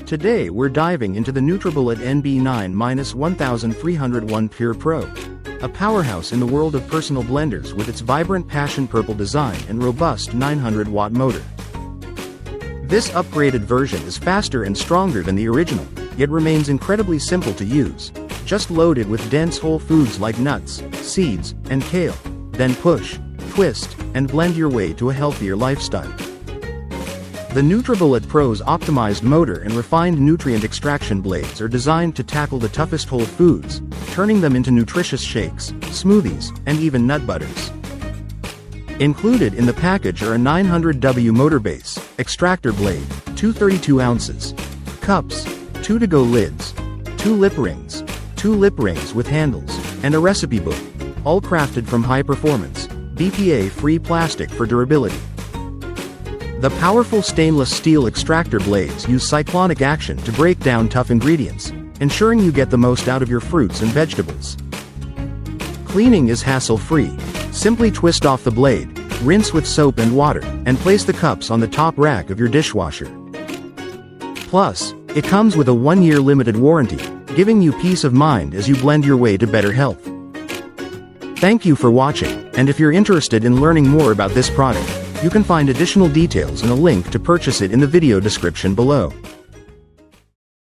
Today we're diving into the NutriBullet NB9-1301PUR Pro, a powerhouse in the world of personal blenders with its vibrant passion purple design and robust 900-watt motor. This upgraded version is faster and stronger than the original, yet remains incredibly simple to use. Just load it with dense whole foods like nuts, seeds, and kale. Then push, twist, and blend your way to a healthier lifestyle. The NutriBullet Pro's optimized motor and refined nutrient extraction blades are designed to tackle the toughest whole foods, turning them into nutritious shakes, smoothies, and even nut butters. Included in the package are a 900W motor base, extractor blade, 2 32 ounces, cups, 2 to-go lids, 2 lip rings with handles, and a recipe book, all crafted from high-performance, BPA-free plastic for durability. The powerful stainless steel extractor blades use cyclonic action to break down tough ingredients, ensuring you get the most out of your fruits and vegetables. Cleaning is hassle-free. Simply twist off the blade, rinse with soap and water, and place the cups on the top rack of your dishwasher. Plus, it comes with a 1-year limited warranty, giving you peace of mind as you blend your way to better health. Thank you for watching, and if you're interested in learning more about this product, you can find additional details and a link to purchase it in the video description below.